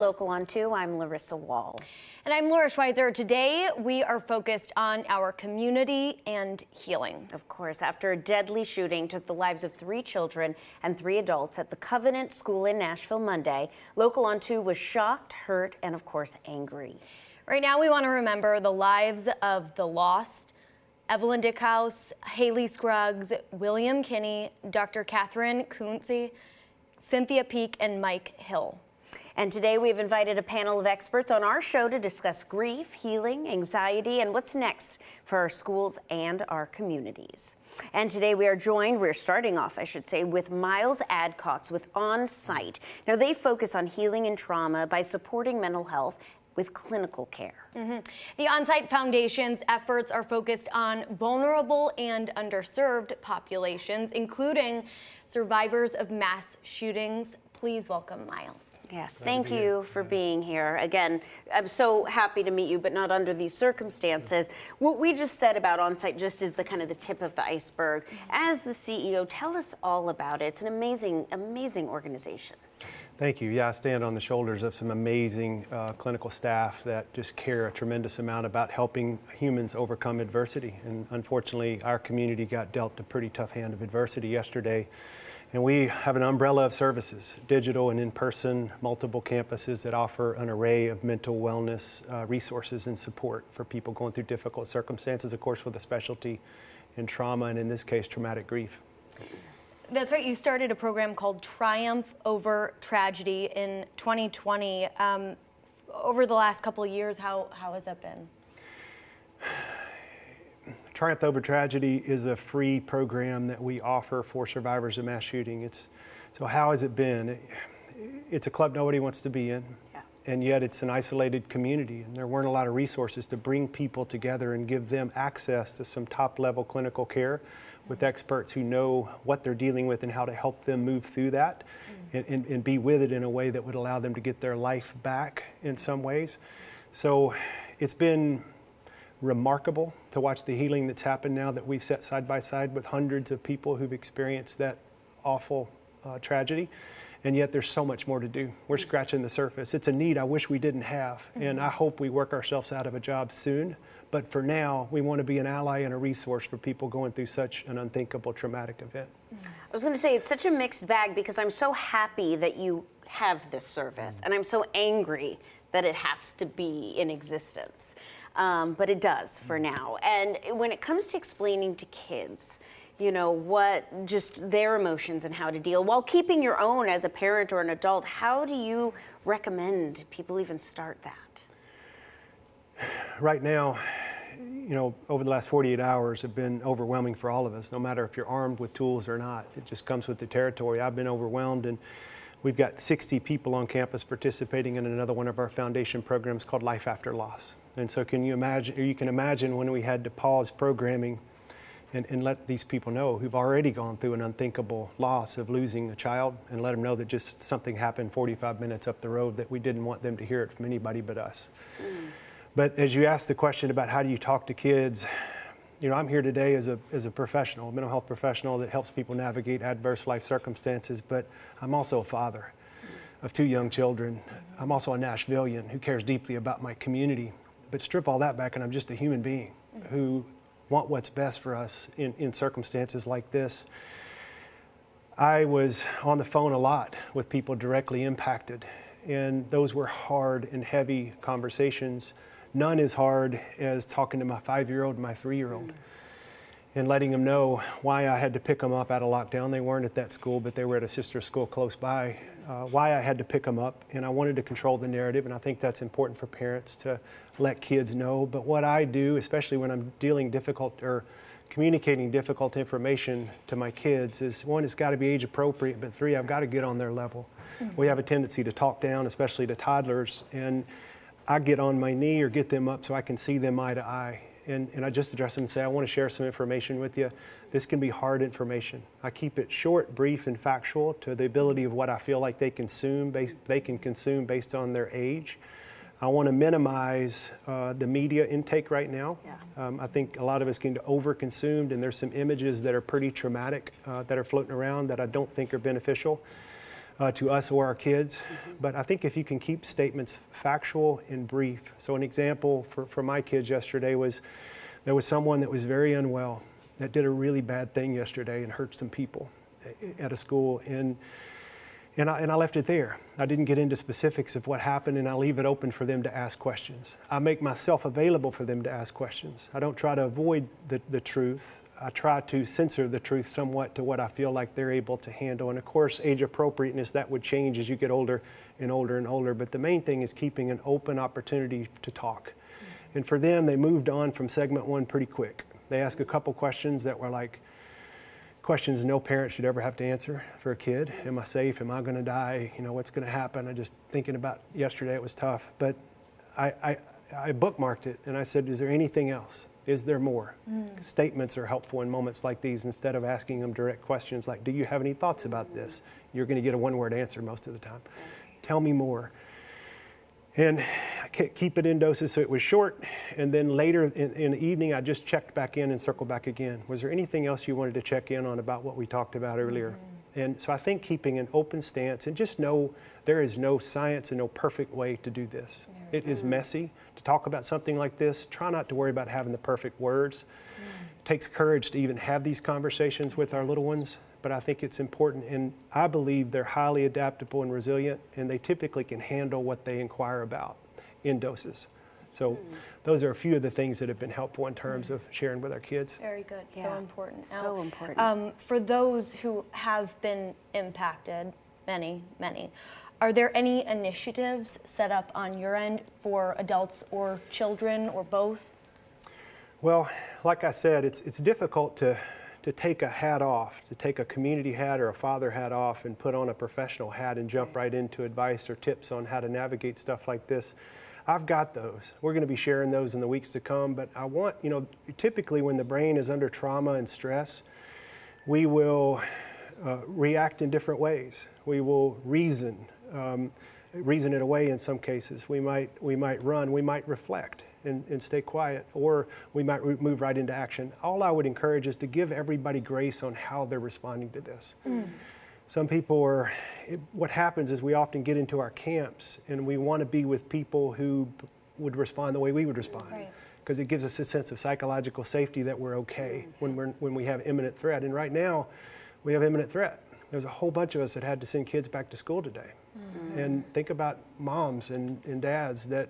Local on 2, I'm Larissa Wall. And I'm Laura Schweizer. Today, we are focused on our community and healing. Of course, after a deadly shooting took the lives of 3 children and 3 adults at the Covenant School in Nashville Monday, Local on 2 was shocked, hurt, and of course, angry. Right now, we want to remember the lives of the lost: Evelyn Dickhouse, Haley Scruggs, William Kinney, Dr. Catherine Kunze, Cynthia Peak, and Mike Hill. And today we've invited a panel of experts on our show to discuss grief, healing, anxiety, and what's next for our schools and our communities. And today we're starting off, I should say, with Miles Adcox with Onsite. Now they focus on healing and trauma by supporting mental health with clinical care. The Onsite Foundation's efforts are focused on vulnerable and underserved populations, including survivors of mass shootings. Please welcome Miles. Yes, thank you for being here. Again, I'm so happy to meet you, but not under these circumstances. What we just said about Onsite just is the kind of the tip of the iceberg. As the CEO, tell us all about it. It's an amazing, amazing organization. Thank you. Yeah, I stand on the shoulders of some amazing clinical staff that just care a tremendous amount about helping humans overcome adversity. And unfortunately, our community got dealt a pretty tough hand of adversity yesterday. And we have an umbrella of services, digital and in-person, multiple campuses that offer an array of mental wellness resources and support for people going through difficult circumstances, of course, with a specialty in trauma, and in this case, traumatic grief. That's right. You started a program called Triumph Over Tragedy in 2020. Over the last couple of years, how has that been? Triumph Over Tragedy is a free program that we offer for survivors of mass shooting. So how has it been? It's a club nobody wants to be in, and yet it's an isolated community, and there weren't a lot of resources to bring people together and give them access to some top-level clinical care with experts who know what they're dealing with and how to help them move through that and be with it in a way that would allow them to get their life back in some ways. So it's been remarkable to watch the healing that's happened now that we've sat side by side with hundreds of people who've experienced that awful tragedy. And yet there's so much more to do. We're scratching the surface. It's a need I wish we didn't have. And I hope we work ourselves out of a job soon. But for now, we want to be an ally and a resource for people going through such an unthinkable traumatic event. I was going to say, it's such a mixed bag because I'm so happy that you have this service. And I'm so angry that it has to be in existence. But it does for now. And when it comes to explaining to kids, you know, what just their emotions and how to deal while keeping your own as a parent or an adult, how do you recommend people even start that? Right now, you know, over the last 48 hours have been overwhelming for all of us, no matter if you're armed with tools or not. It just comes with the territory. I've been overwhelmed, and we've got 60 people on campus participating in another one of our foundation programs called Life After Loss. And so can you imagine when we had to pause programming and let these people know who've already gone through an unthinkable loss of losing a child, and let them know that just something happened 45 minutes up the road that we didn't want them to hear it from anybody but us. But as you asked the question about how do you talk to kids, you know, I'm here today as a professional, a mental health professional that helps people navigate adverse life circumstances, but I'm also a father of 2 young children. I'm also a Nashvilleian who cares deeply about my community. But strip all that back and I'm just a human being who want what's best for us in circumstances like this. I was on the phone a lot with people directly impacted, and those were hard and heavy conversations. None as hard as talking to my 5-year-old and my 3-year-old and letting them know why I had to pick them up out of lockdown. They weren't at that school, but they were at a sister school close by. Why I had to pick them up, and I wanted to control the narrative, and I think that's important for parents to let kids know. But what I do, especially when I'm dealing difficult or communicating difficult information to my kids, is 1, it's got to be age appropriate, but 3, I've got to get on their level. We have a tendency to talk down, especially to toddlers, and I get on my knee or get them up so I can see them eye to eye. And I just address them and say, I want to share some information with you. This can be hard information. I keep it short, brief, and factual to the ability of what I feel like they can consume based on their age. I want to minimize the media intake right now. I think a lot of us get over-consumed, and there's some images that are pretty traumatic that are floating around that I don't think are beneficial. to us or our kids. But I think if you can keep statements factual and brief. So an example for my kids yesterday was there was someone that was very unwell that did a really bad thing yesterday and hurt some people at a school. And I left it there. I didn't get into specifics of what happened, and I leave it open for them to ask questions. I make myself available for them to ask questions. I don't try to avoid the truth. I try to censor the truth somewhat to what I feel like they're able to handle. And of course, age appropriateness, that would change as you get older and older and older. But the main thing is keeping an open opportunity to talk. And for them, they moved on from segment one pretty quick. They asked a couple questions that were like, questions no parent should ever have to answer for a kid. Am I safe? Am I going to die? You know, what's going to happen? I just thinking about yesterday, it was tough. But I bookmarked it and I said, is there anything else? Is there more? Statements are helpful in moments like these instead of asking them direct questions like, do you have any thoughts about this? You're going to get a one-word answer most of the time. Tell me more. And keep it in doses, so it was short. And then later in the evening, I just checked back in and circled back again. Was there anything else you wanted to check in on about what we talked about earlier? And so I think keeping an open stance and just know there is no science and no perfect way to do this. It is messy to talk about something like this. Try not to worry about having the perfect words. It takes courage to even have these conversations with our little ones. But I think it's important, and I believe they're highly adaptable and resilient, and they typically can handle what they inquire about in doses. So those are a few of the things that have been helpful in terms of sharing with our kids. Very good. Yeah. So important. So important. For those who have been impacted, many, are there any initiatives set up on your end for adults or children or both? Well, like I said, it's difficult to take a hat off, to take a community hat or a father hat off and put on a professional hat and jump right into advice or tips on how to navigate stuff like this. I've got those. We're going to be sharing those in the weeks to come, but I want, you know, typically when the brain is under trauma and stress, we will react in different ways. We will reason it away in some cases. We might run, we might reflect and stay quiet, or we might move right into action. All I would encourage is to give everybody grace on how they're responding to this. Some people what happens is we often get into our camps and we want to be with people who would respond the way we would respond. Because it gives us a sense of psychological safety that we're okay when we have imminent threat. And right now, we have imminent threat. There's a whole bunch of us that had to send kids back to school today. And think about moms and dads that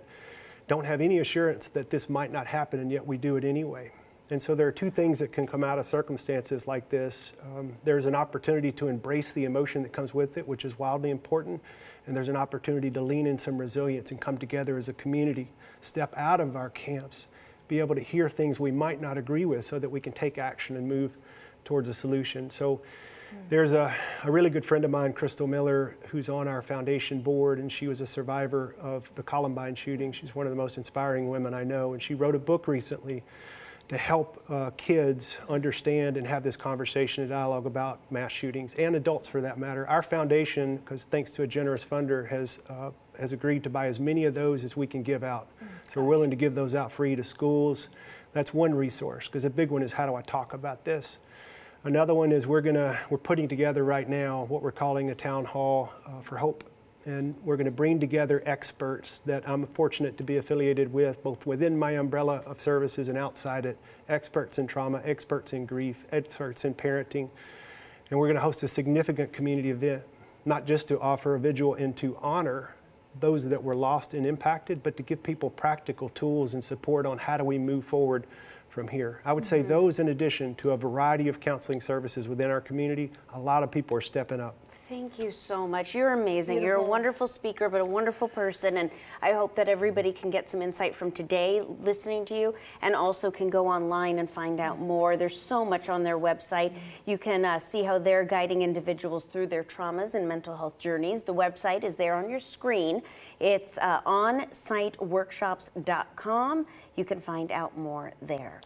don't have any assurance that this might not happen, and yet we do it anyway. And so there are two things that can come out of circumstances like this. There's an opportunity to embrace the emotion that comes with it, which is wildly important. And there's an opportunity to lean in some resilience and come together as a community, step out of our camps, be able to hear things we might not agree with so that we can take action and move towards a solution. So there's a really good friend of mine, Crystal Miller, who's on our foundation board, and she was a survivor of the Columbine shooting. She's one of the most inspiring women I know, and she wrote a book recently to help kids understand and have this conversation and dialogue about mass shootings, and adults for that matter. Our foundation, because thanks to a generous funder, has agreed to buy as many of those as we can give out. So we're willing to give those out free to schools. That's one resource, because a big one is how do I talk about this? Another one is we're putting together right now what we're calling a town hall for hope. And we're going to bring together experts that I'm fortunate to be affiliated with, both within my umbrella of services and outside it, experts in trauma, experts in grief, experts in parenting. And we're going to host a significant community event, not just to offer a vigil and to honor those that were lost and impacted, but to give people practical tools and support on how do we move forward from here. I would say those, in addition to a variety of counseling services within our community, a lot of people are stepping up. Thank you so much. You're amazing. Beautiful. You're a wonderful speaker, but a wonderful person. And I hope that everybody can get some insight from today listening to you, and also can go online and find out more. There's so much on their website. You can see how they're guiding individuals through their traumas and mental health journeys. The website is there on your screen. It's onsiteworkshops.com. You can find out more there.